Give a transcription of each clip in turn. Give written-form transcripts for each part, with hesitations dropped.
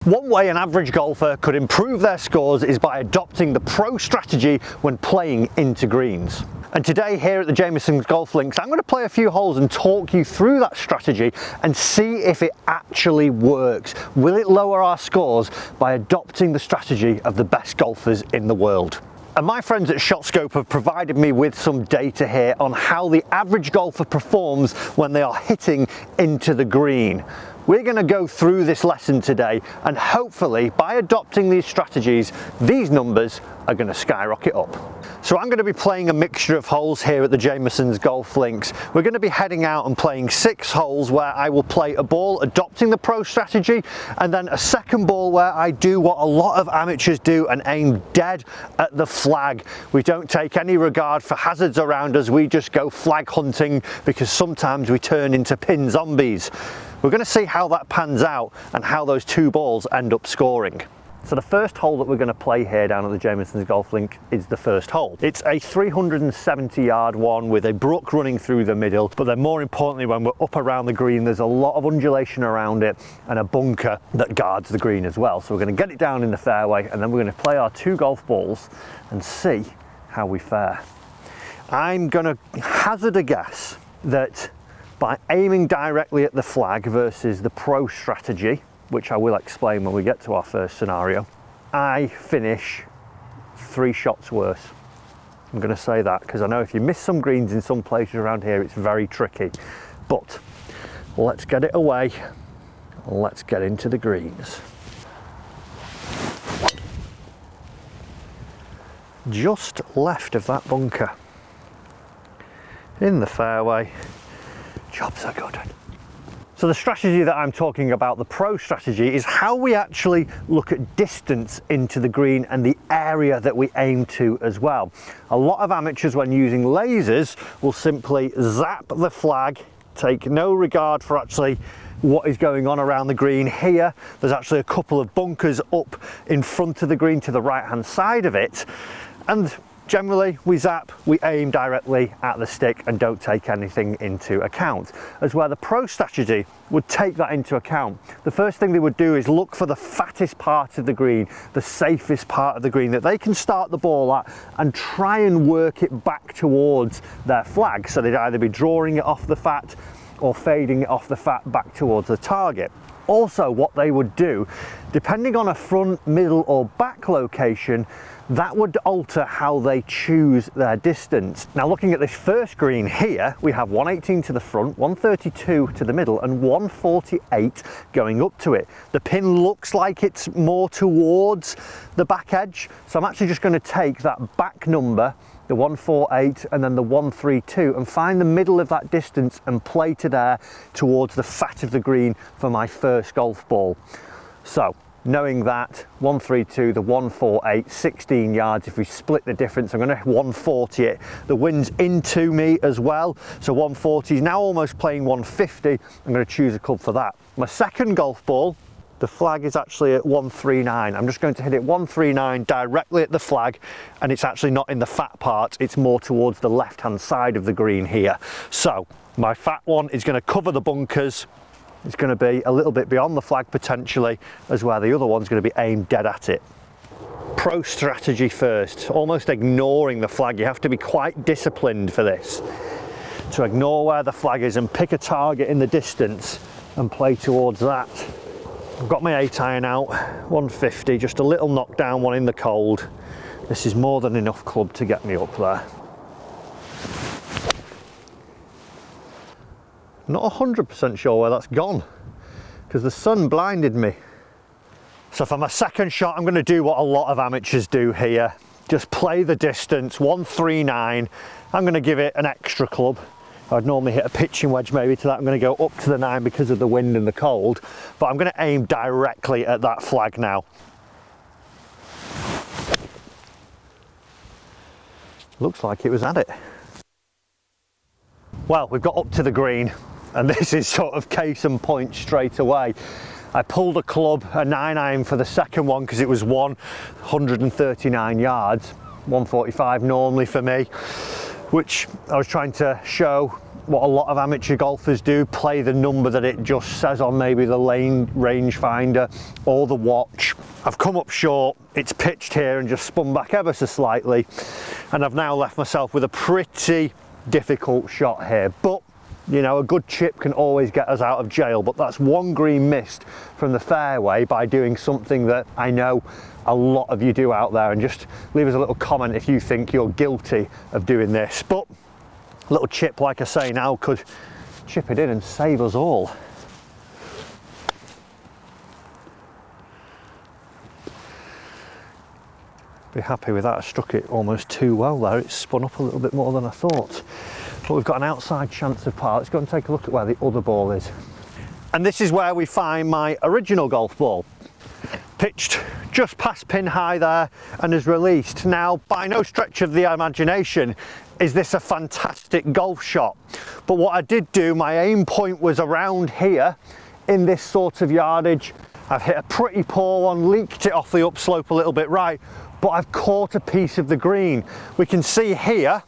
One way an average golfer could improve their scores is by adopting the pro strategy when playing into greens. And today here at the Jameson's Golf Links, I'm going to play a few holes and talk you through that strategy and see if it actually works. Will it lower our scores by adopting the strategy of the best golfers in the world? And my friends at ShotScope have provided me with some data here on how the average golfer performs when they are hitting into the green. We're going to go through this lesson today, and hopefully by adopting these strategies, these numbers are going to skyrocket up. So I'm going to be playing a mixture of holes here at the Jameson's Golf Links. We're going to be heading out and playing 6 holes where I will play a ball adopting the pro strategy, and then a second ball where I do what a lot of amateurs do and aim dead at the flag. We don't take any regard for hazards around us, we just go flag hunting because sometimes we turn into pin zombies. We're going to see how that pans out and how those 2 balls end up scoring. So the first hole that we're going to play here down at the Jameson's Golf Link is the first hole. It's a 370-yard one with a brook running through the middle, but then more importantly, when we're up around the green, there's a lot of undulation around it and a bunker that guards the green as well. So we're going to get it down in the fairway, and then we're going to play our 2 golf balls and see how we fare. I'm going to hazard a guess that by aiming directly at the flag versus the pro strategy, which I will explain when we get to our first scenario, I finish 3 shots worse. I'm going to say that because I know if you miss some greens in some places around here, it's very tricky. But let's get it away. Let's get into the greens. Just left of that bunker. In the fairway. Jobs are good. So the strategy that I'm talking about, the pro strategy, is how we actually look at distance into the green and the area that we aim to as well. A lot of amateurs, when using lasers, will simply zap the flag, take no regard for actually what is going on around the green. Here there's actually a couple of bunkers up in front of the green to the right hand side of it, and generally we zap, we aim directly at the stick and don't take anything into account. As where the pro strategy would take that into account. The first thing they would do is look for the fattest part of the green, the safest part of the green that they can start the ball at and try and work it back towards their flag. So they'd either be drawing it off the fat or fading it off the fat back towards the target. Also, what they would do, depending on a front, middle or back location, that would alter how they choose their distance. Now looking at this first green here, we have 118 to the front, 132 to the middle and 148 going up to it. The pin looks like it's more towards the back edge, so I'm actually just going to take that back number, the 148 and then the 132, and find the middle of that distance and play to there towards the fat of the green for my first golf ball. So knowing that 132, the 148, 16 yards, if we split the difference, I'm going to 140 it. The wind's into me as well, so 140 is now almost playing 150. I'm going to choose a club for that. My second golf ball, the flag is actually at 139. I'm just going to hit it 139 directly at the flag, and it's actually not in the fat part, it's more towards the left hand side of the green here. So my fat one is going to cover the bunkers. It's going to be a little bit beyond the flag potentially, as where the other one's going to be aimed dead at it. Pro strategy first, almost ignoring the flag. You have to be quite disciplined for this, to ignore where the flag is and pick a target in the distance and play towards that. I've got my 8-iron out, 150, just a little knockdown one in the cold. This is more than enough club to get me up there. Not 100% sure where that's gone because the sun blinded me. So for my second shot, I'm going to do what a lot of amateurs do here. Just play the distance, 139. I'm going to give it an extra club. I'd normally hit a pitching wedge maybe to that. I'm going to go up to the 9 because of the wind and the cold, but I'm going to aim directly at that flag now. Looks like it was at it. Well, we've got up to the green, and this is sort of case in point straight away. I pulled a club, a 9-iron for the second one because it was 139 yards, 145 normally for me, which I was trying to show what a lot of amateur golfers do, play the number that it just says on maybe the lane rangefinder or the watch. I've come up short, it's pitched here and just spun back ever so slightly, and I've now left myself with a pretty difficult shot here. But you know, a good chip can always get us out of jail, but that's one green missed from the fairway by doing something that I know a lot of you do out there, and just leave us a little comment if you think you're guilty of doing this. But a little chip, like I say, now could chip it in and save us all. Be happy with that. I struck it almost too well there. It's spun up a little bit more than I thought. But we've got an outside chance of par. Let's go and take a look at where the other ball is. And this is where we find my original golf ball. Pitched just past pin high there and is released. Now, by no stretch of the imagination is this a fantastic golf shot. But what I did do, my aim point was around here in this sort of yardage. I've hit a pretty poor one, leaked it off the upslope a little bit right, but I've caught a piece of the green. We can see here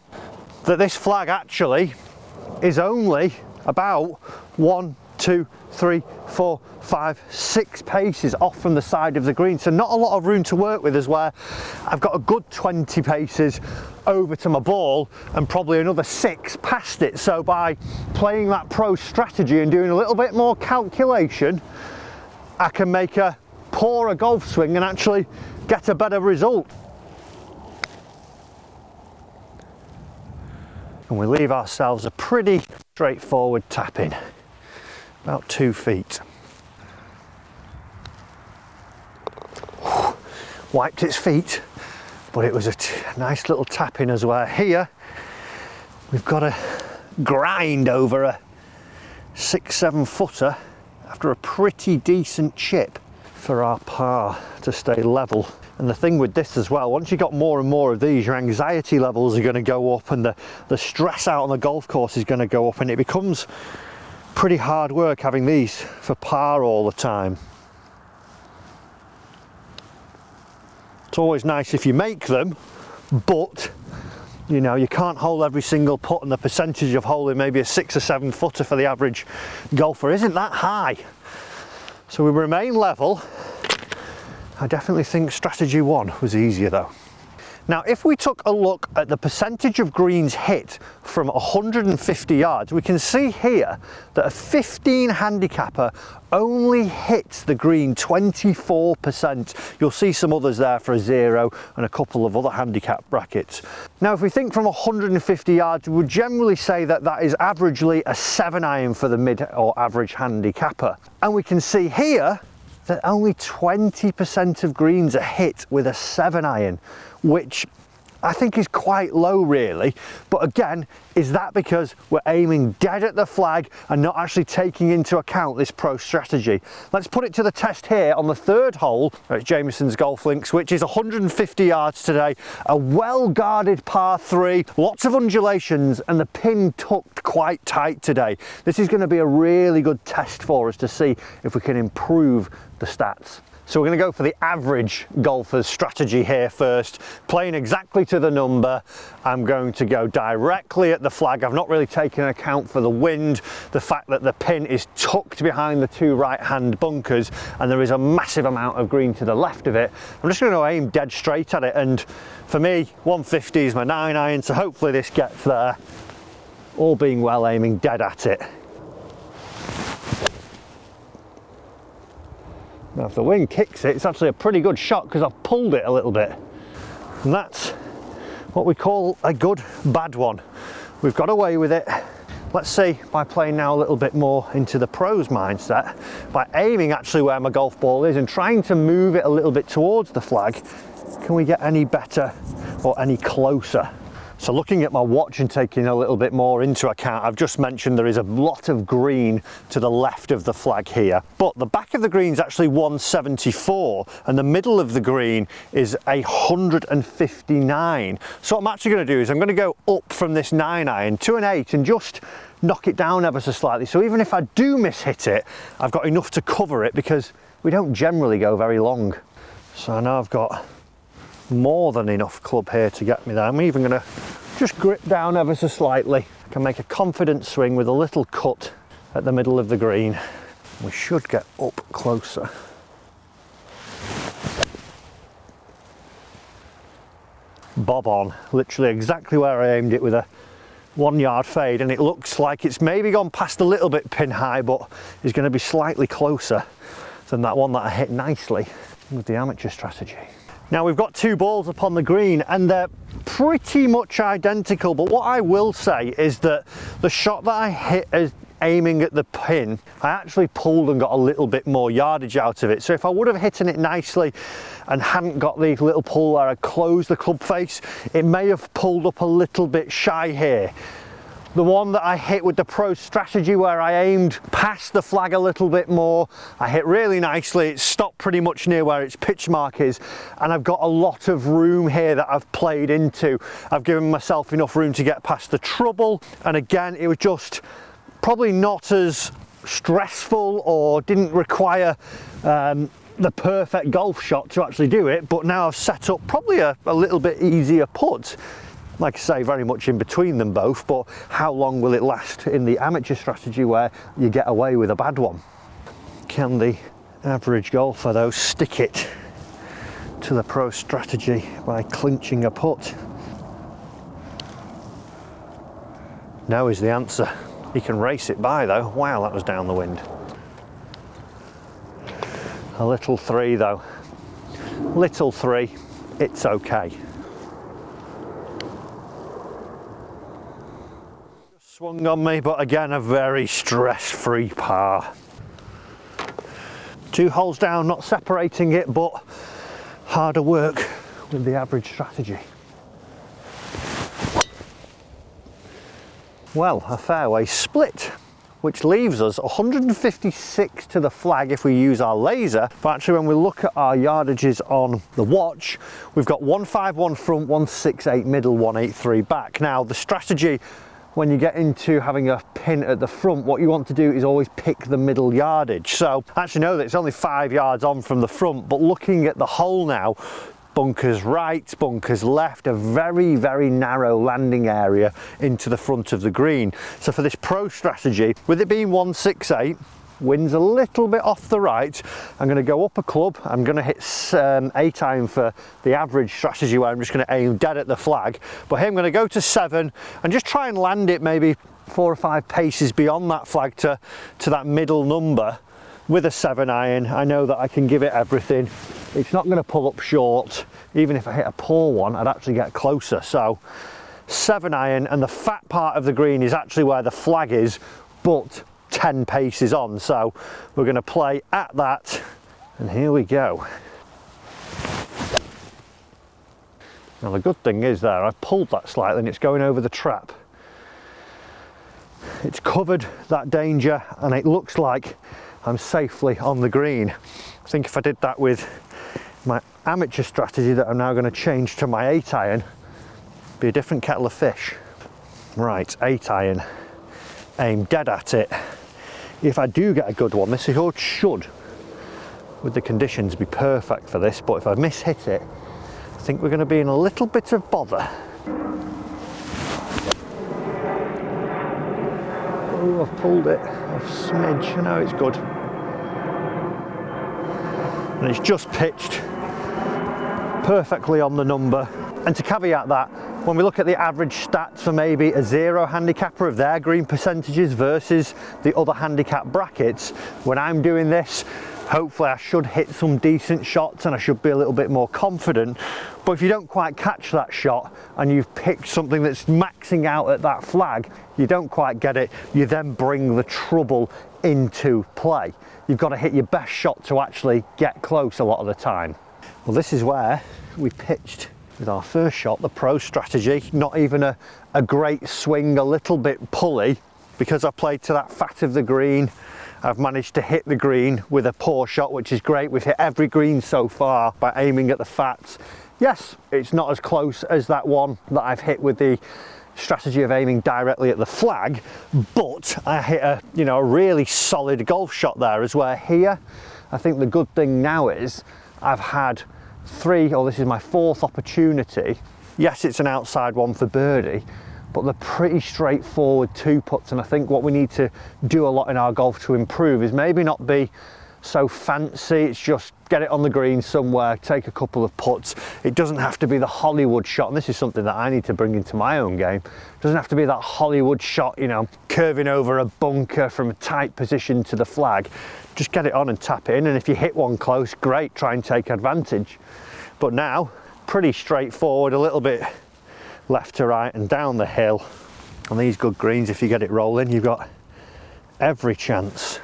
that this flag actually is only about 1, 2, 3, 4, 5, 6 paces off from the side of the green. So not a lot of room to work with, as where I've got a good 20 paces over to my ball and probably another 6 past it. So by playing that pro strategy and doing a little bit more calculation, I can make a poorer golf swing and actually get a better result. And we leave ourselves a pretty straightforward tap in, about 2 feet. Wiped its feet, but it was a nice little tap in as well. Here we've got a grind over a 6-7 footer after a pretty decent chip for our par to stay level. And the thing with this as well, once you got more and more of these, your anxiety levels are going to go up, and the stress out on the golf course is going to go up, and it becomes pretty hard work having these for par all the time. It's always nice if you make them, but you know, you can't hole every single putt, and the percentage of holing maybe a 6 or 7 footer for the average golfer isn't that high. So we remain level. I definitely think strategy 1 was easier though. Now, if we took a look at the percentage of greens hit from 150 yards, we can see here that a 15 handicapper only hits the green 24%. You'll see some others there for a 0 and a couple of other handicap brackets. Now, if we think from 150 yards, we would generally say that that is averagely a 7-iron for the mid or average handicapper. And we can see here that only 20% of greens are hit with a 7-iron, which I think is quite low really. But again, is that because we're aiming dead at the flag and not actually taking into account this pro strategy? Let's put it to the test here on the 3rd hole at Jamieson's Golf Links, which is 150 yards today, a well guarded par 3, lots of undulations, and the pin tucked quite tight today. This is going to be a really good test for us to see if we can improve the stats. So we're going to go for the average golfer's strategy here first, playing exactly to the number. I'm going to go directly at the flag. I've not really taken account for the wind, the fact that the pin is tucked behind the 2 right-hand bunkers, and there is a massive amount of green to the left of it. I'm just going to aim dead straight at it, and for me, 150 is my 9-iron, so hopefully this gets there. All being well, aiming dead at it. Now, if the wind kicks it, it's actually a pretty good shot because I've pulled it a little bit. And that's what we call a good bad one. We've got away with it. Let's see, by playing now a little bit more into the pros mindset, by aiming actually where my golf ball is and trying to move it a little bit towards the flag, can we get any better or any closer? So looking at my watch and taking a little bit more into account, I've just mentioned there is a lot of green to the left of the flag here, but the back of the green is actually 174 and the middle of the green is 159. So what I'm actually going to do is I'm going to go up from this 9-iron to an 8 and just knock it down ever so slightly. So even if I do miss hit it, I've got enough to cover it because we don't generally go very long. So I know I've got more than enough club here to get me there. I'm even going to just grip down ever so slightly. I can make a confident swing with a little cut at the middle of the green. We should get up closer. Bob on, literally exactly where I aimed it with a 1 yard fade, and it looks like it's maybe gone past a little bit pin high, but is going to be slightly closer than that one that I hit nicely with the amateur strategy. Now we've got 2 balls upon the green and they're pretty much identical, but what I will say is that the shot that I hit as aiming at the pin, I actually pulled and got a little bit more yardage out of it. So if I would have hit it nicely and hadn't got the little pull where I closed the club face, it may have pulled up a little bit shy here. The one that I hit with the pro strategy where I aimed past the flag a little bit more, I hit really nicely, it stopped pretty much near where its pitch mark is, and I've got a lot of room here that I've played into. I've given myself enough room to get past the trouble, and again it was just probably not as stressful or didn't require the perfect golf shot to actually do it, but now I've set up probably a little bit easier putt. Like I say, very much in between them both, but how long will it last in the amateur strategy where you get away with a bad one? Can the average golfer though stick it to the pro strategy by clinching a putt? No is the answer. He can race it by though. Wow, that was down the wind. A little 3 though. Little 3, it's okay. Swung on me, but again a very stress-free par. 2 holes down, not separating it, but harder work with the average strategy. Well, a fairway split, which leaves us 156 to the flag if we use our laser, but actually when we look at our yardages on the watch, we've got 151 front, 168 middle, 183 back. Now the strategy when you get into having a pin at the front, what you want to do is always pick the middle yardage. So I actually know that it's only 5 yards on from the front, but looking at the hole now, bunkers right, bunkers left, a very, very narrow landing area into the front of the green. So for this pro strategy, with it being 168, wind's a little bit off the right, I'm going to go up a club. I'm going to hit 8 iron for the average strategy where I'm just going to aim dead at the flag, but here I'm going to go to 7 and just try and land it maybe 4 or 5 paces beyond that flag to that middle number with a 7 iron. I know that I can give it everything. It's not going to pull up short. Even if I hit a poor one, I'd actually get closer. So 7 iron, and the fat part of the green is actually where the flag is, but 10 paces on, so we're going to play at that, and here we go. Now the good thing is there, I pulled that slightly and it's going over the trap. It's covered that danger and it looks like I'm safely on the green. I think if I did that with my amateur strategy that I'm now going to change to my 8 iron, it'd be a different kettle of fish. Right, 8 iron, aim dead at it. If I do get a good one, this should, with the conditions, be perfect for this, but if I miss-hit it, I think we're going to be in a little bit of bother. Oh, I've pulled it a smidge. I know it's good. And it's just pitched perfectly on the number. And to caveat that, when we look at the average stats for maybe a 0 handicapper of their green percentages versus the other handicap brackets, when I'm doing this, hopefully I should hit some decent shots and I should be a little bit more confident. But if you don't quite catch that shot and you've picked something that's maxing out at that flag, you don't quite get it, you then bring the trouble into play. You've got to hit your best shot to actually get close a lot of the time. Well, this is where we pitched with our first shot, the pro strategy. Not even a great swing, a little bit pulley. Because I played to that fat of the green, I've managed to hit the green with a poor shot, which is great. We've hit every green so far by aiming at the fats. Yes, it's not as close as that one that I've hit with the strategy of aiming directly at the flag, but I hit a really solid golf shot there. As where here, I think the good thing now is I've had 3, or this is my 4th opportunity. Yes, it's an outside one for birdie, but they're pretty straightforward 2-putts, and I think what we need to do a lot in our golf to improve is maybe not be so fancy. It's just get it on the green somewhere, take a couple of putts. It doesn't have to be the Hollywood shot, and this is something that I need to bring into my own game. It doesn't have to be that Hollywood shot, you know, curving over a bunker from a tight position to the flag. Just get it on and tap it in, and if you hit one close, great, try and take advantage. But now, pretty straightforward, a little bit left to right and down the hill. On these good greens, if you get it rolling, you've got every chance.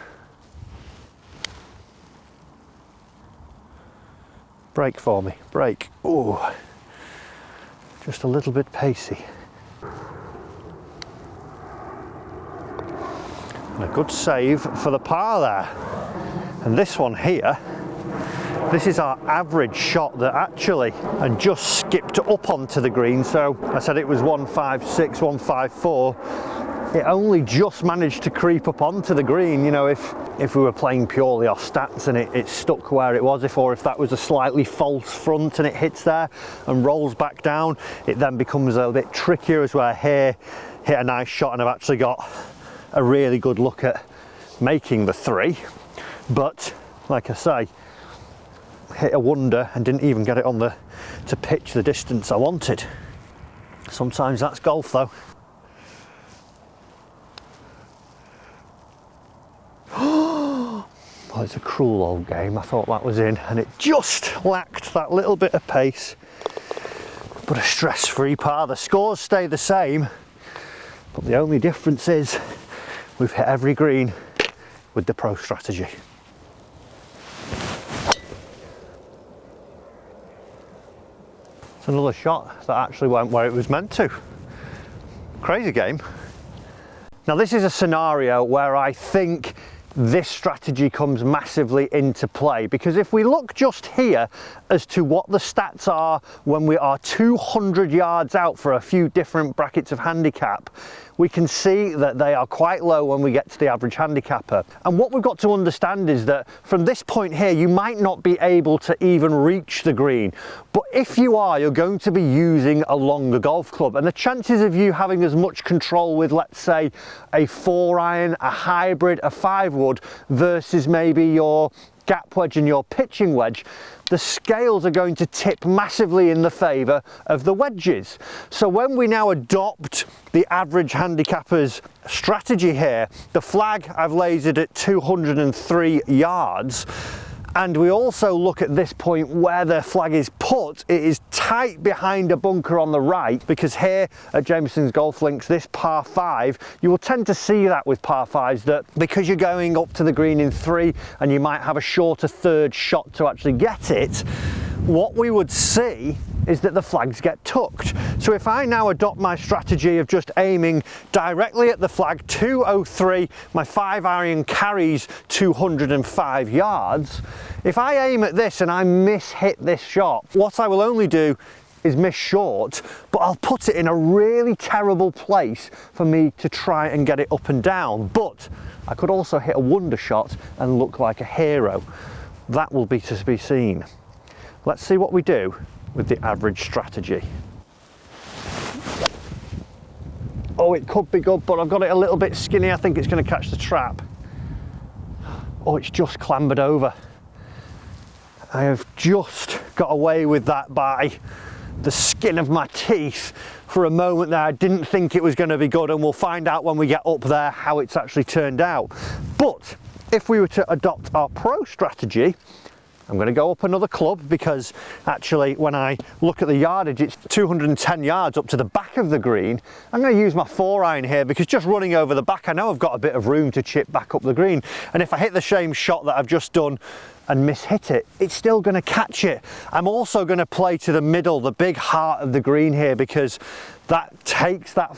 Break for me, break. Ooh, just a little bit pacey. And a good save for the par there. And this one here, this is our average shot that actually and just skipped up onto the green. So I said it was 156, 154. It only just managed to creep up onto the green. You know, if we were playing purely off stats and it stuck where it was, or if that was a slightly false front and it hits there and rolls back down, it then becomes a little bit trickier, as where here hit a nice shot and I've actually got a really good look at making the 3. But like I say, hit a wonder and didn't even get it on to pitch the distance I wanted. Sometimes that's golf though. Oh, it's a cruel old game. I thought that was in, and it just lacked that little bit of pace. But a stress-free par. The scores stay the same, but the only difference is we've hit every green with the pro strategy. It's another shot that actually went where it was meant to. Crazy game. Now this is a scenario where I think this strategy comes massively into play, because if we look just here as to what the stats are when we are 200 yards out for a few different brackets of handicap, we can see that they are quite low when we get to the average handicapper. And what we've got to understand is that from this point here, you might not be able to even reach the green. But if you are, you're going to be using a longer golf club. And the chances of you having as much control with, let's say, a 4-iron, a hybrid, a 5-wood versus maybe your gap wedge and your pitching wedge, the scales are going to tip massively in the favour of the wedges. So when we now adopt the average handicapper's strategy here, the flag I've lasered at 203 yards, and we also look at this point where the flag is put, it is tight behind a bunker on the right, because here at Jameson's Golf Links, this par 5, you will tend to see that with par 5s, that because you're going up to the green in 3 and you might have a shorter third shot to actually get it, what we would see is that the flags get tucked. So if I now adopt my strategy of just aiming directly at the flag, 203, my 5-iron carries 205 yards. If I aim at this and I miss-hit this shot, what I will only do is miss short, but I'll put it in a really terrible place for me to try and get it up and down. But I could also hit a wonder shot and look like a hero. That will be to be seen. Let's see what we do with the average strategy. Oh, it could be good, but I've got it a little bit skinny. I think it's going to catch the trap. Oh, it's just clambered over. I have just got away with that by the skin of my teeth. For a moment there, I didn't think it was going to be good, and we'll find out when we get up there how it's actually turned out. But if we were to adopt our pro strategy, I'm going to go up another club, because actually when I look at the yardage, it's 210 yards up to the back of the green. I'm going to use my 4-iron here, because just running over the back, I know I've got a bit of room to chip back up the green. And if I hit the same shot that I've just done and miss-hit it, it's still going to catch it. I'm also going to play to the middle, the big heart of the green here, because that takes that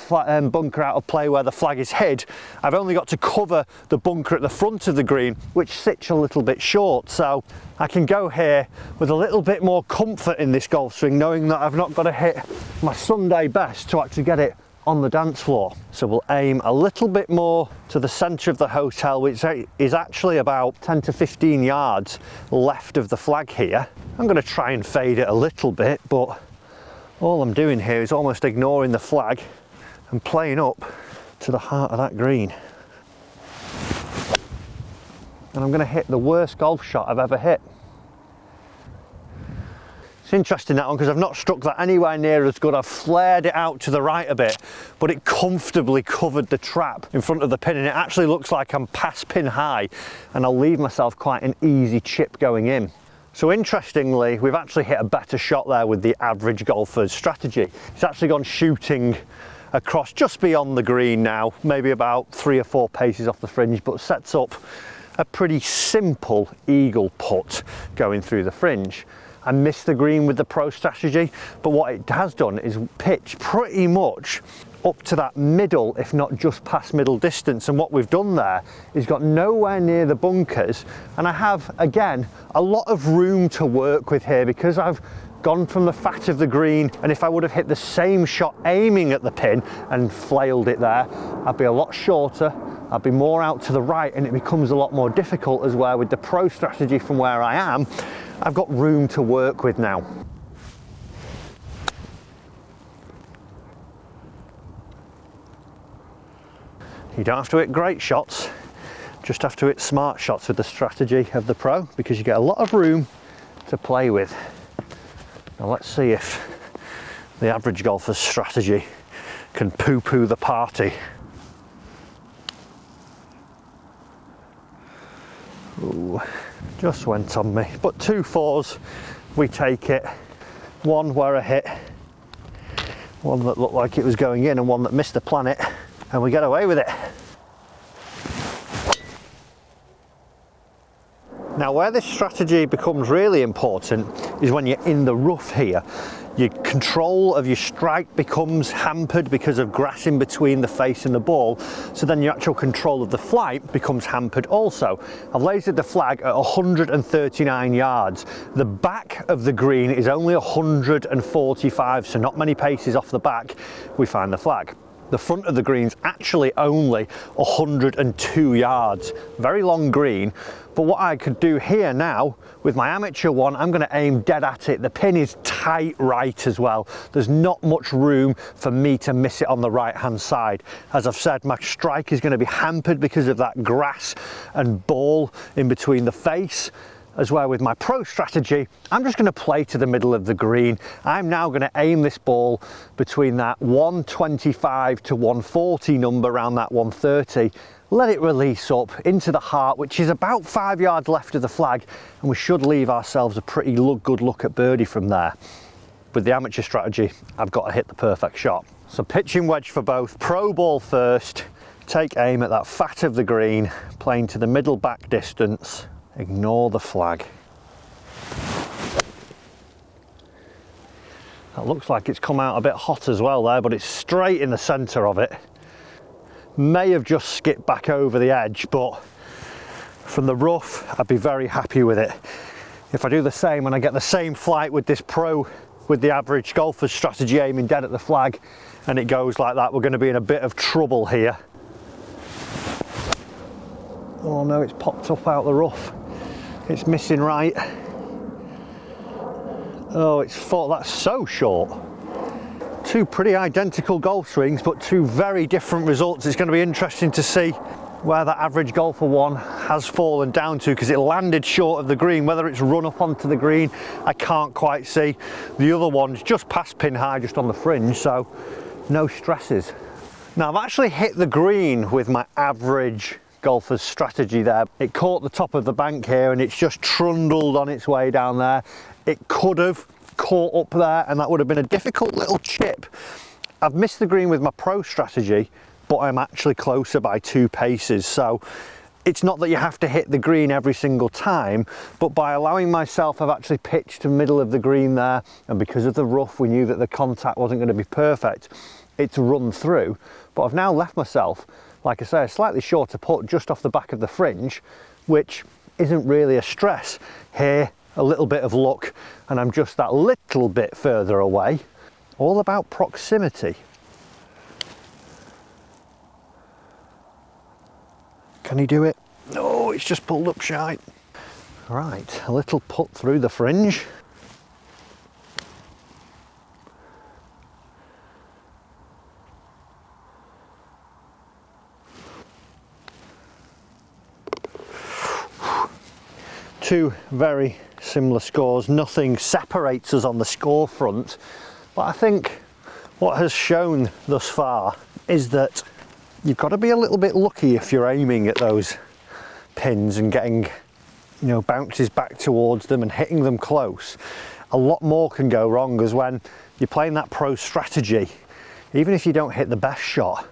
bunker out of play where the flag is hid. I've only got to cover the bunker at the front of the green, which sits a little bit short. So I can go here with a little bit more comfort in this golf swing, knowing that I've not got to hit my Sunday best to actually get it on the dance floor. So we'll aim a little bit more to the centre of the hotel, which is actually about 10 to 15 yards left of the flag here. I'm going to try and fade it a little bit, but All I'm doing here is almost ignoring the flag and playing up to the heart of that green. And I'm going to hit the worst golf shot I've ever hit. It's interesting, that one, because I've not struck that anywhere near as good. I've flared it out to the right a bit, but it comfortably covered the trap in front of the pin, and it actually looks like I'm past pin high, and I'll leave myself quite an easy chip going in. So interestingly, we've actually hit a better shot there with the average golfer's strategy. It's actually gone shooting across just beyond the green now, maybe about 3 or 4 paces off the fringe, but sets up a pretty simple eagle putt going through the fringe. I missed the green with the pro strategy, but what it has done is pitch pretty much up to that middle, if not just past middle distance. And what we've done there is got nowhere near the bunkers, and I have, again, a lot of room to work with here because I've gone from the fat of the green, and if I would have hit the same shot aiming at the pin and flailed it there, I'd be a lot shorter, I'd be more out to the right, and it becomes a lot more difficult as well. With the pro strategy from where I am, I've got room to work with now. You don't have to hit great shots, just have to hit smart shots with the strategy of the pro, because you get a lot of room to play with. Now let's see if the average golfer's strategy can poo-poo the party. Ooh, just went on me, but 2 4s, we take it. One where I hit, one that looked like it was going in, and one that missed the planet, and we get away with it. Now, where this strategy becomes really important is when you're in the rough here. Your control of your strike becomes hampered because of grass in between the face and the ball, so then your actual control of the flight becomes hampered also. I've lasered the flag at 139 yards. The back of the green is only 145, so not many paces off the back we find the flag. The front of the green's actually only 102 yards. Very long green, but what I could do here now with my amateur one, I'm going to aim dead at it. The pin is tight right as well. There's not much room for me to miss it on the right hand side. As I've said, my strike is going to be hampered because of that grass and ball in between the face. As well, with my pro strategy, I'm just going to play to the middle of the green. I'm now going to aim this ball between that 125 to 140 number, around that 130. Let it release up into the heart, which is about 5 yards left of the flag, and we should leave ourselves a pretty good look at birdie from there. With the amateur strategy, I've got to hit the perfect shot. So pitching wedge for both, pro ball first, take aim at that fat of the green, playing to the middle back distance. Ignore the flag. That looks like it's come out a bit hot as well there, but it's straight in the centre of it. May have just skipped back over the edge, but from the rough, I'd be very happy with it. If I do the same and I get the same flight with this pro, with the average golfer's strategy aiming dead at the flag, and it goes like that, we're going to be in a bit of trouble here. Oh no, it's popped up out the rough. It's missing right. Oh, that's so short. 2 pretty identical golf swings, but 2 very different results. It's going to be interesting to see where that average golfer one has fallen down to, because it landed short of the green. Whether it's run up onto the green, I can't quite see. The other one's just past pin high, just on the fringe, so no stresses. Now, I've actually hit the green with my average golfer's strategy there. It caught the top of the bank here, and it's just trundled on its way down there. It could have caught up there, and that would have been a difficult little chip. I've missed the green with my pro strategy, but I'm actually closer by 2 paces. So it's not that you have to hit the green every single time, but by allowing myself, I've actually pitched to the middle of the green there, and because of the rough, we knew that the contact wasn't going to be perfect. It's run through, but I've now left myself, like I say, a slightly shorter putt just off the back of the fringe, which isn't really a stress. Here, a little bit of luck, and I'm just that little bit further away. All about proximity. Can he do it? No, it's just pulled up shite. Right, a little putt through the fringe. Two very similar scores. Nothing separates us on the score front, but I think what has shown thus far is that you've got to be a little bit lucky if you're aiming at those pins and getting, you know, bounces back towards them and hitting them close. A lot more can go wrong, as when you're playing that pro strategy, even if you don't hit the best shot,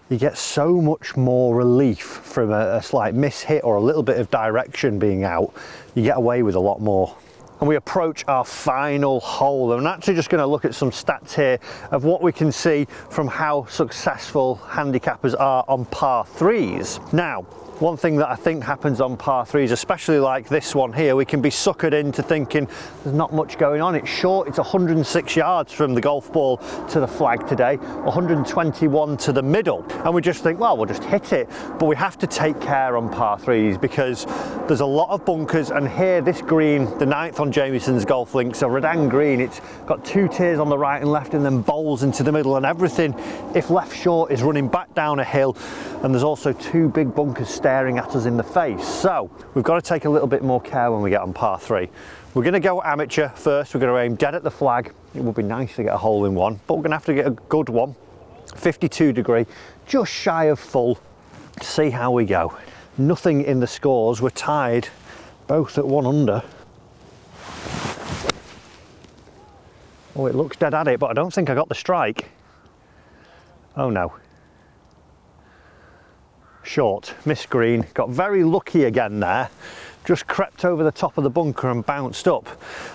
you get so much more relief from a slight miss-hit or a little bit of direction being out. You get away with a lot more. And we approach our final hole. I'm actually just going to look at some stats here of what we can see from how successful handicappers are on par threes. Now, one thing that I think happens on par threes, especially like this one here, we can be suckered into thinking there's not much going on. It's short, it's 106 yards from the golf ball to the flag today, 121 to the middle. And we just think, well, we'll just hit it. But we have to take care on par threes because there's a lot of bunkers. And here, this green, the 9th on Jamieson's golf links, a Redan green, it's got 2 tiers on the right and left and then bowls into the middle, and everything, if left short, is running back down a hill. And there's also 2 big bunkers staring at us in the face. So we've got to take a little bit more care when we get on par 3. We're going to go amateur first. We're going to aim dead at the flag. It would be nice to get a hole in one, but we're going to have to get a good one. 52 degree, just shy of full. See how we go. Nothing in the scores. We're tied both at 1 under. Oh, it looks dead at it, but I don't think I got the strike. Oh no. Short, missed green, got very lucky again there, just crept over the top of the bunker and bounced up.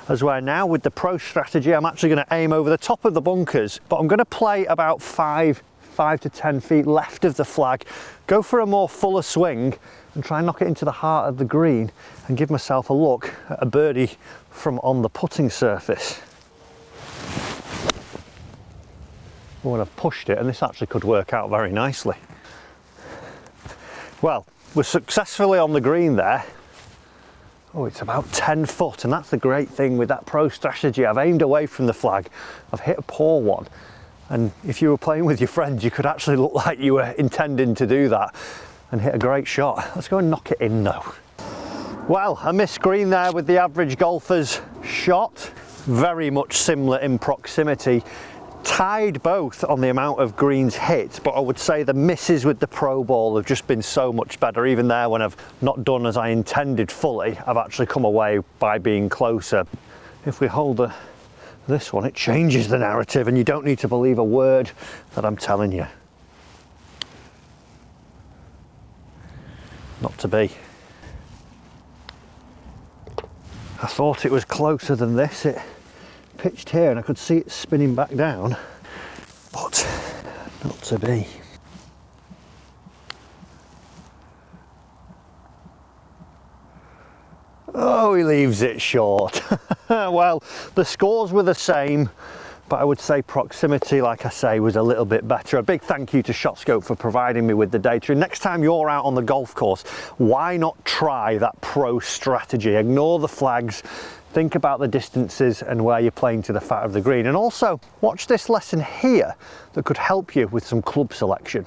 As where now with the pro strategy, I'm actually going to aim over the top of the bunkers, but I'm going to play about 5 to 10 feet left of the flag, go for a more fuller swing and try and knock it into the heart of the green and give myself a look at a birdie from on the putting surface. Well, I've pushed it, and this actually could work out very nicely. Well, we're successfully on the green there. Oh, it's about 10 foot, and that's the great thing with that pro strategy. I've aimed away from the flag, I've hit a poor one, and if you were playing with your friends, you could actually look like you were intending to do that and hit a great shot. Let's go and knock it in though. Well, I missed green there with the average golfer's shot. Very much similar in proximity. Tied both on the amount of greens hit, but I would say the misses with the pro ball have just been so much better. Even there, when I've not done as I intended fully, I've actually come away by being closer. If we hold this one, it changes the narrative, and you don't need to believe a word that I'm telling you. Not to be. I thought it was closer than this. It pitched here and I could see it spinning back down, but not to be. Oh, he leaves it short. Well, the scores were the same, but I would say proximity, like I say, was a little bit better. A big thank you to ShotScope for providing me with the data. And next time you're out on the golf course, why not try that pro strategy? Ignore the flags. Think about the distances and where you're playing to the fat of the green. And also watch this lesson here that could help you with some club selection.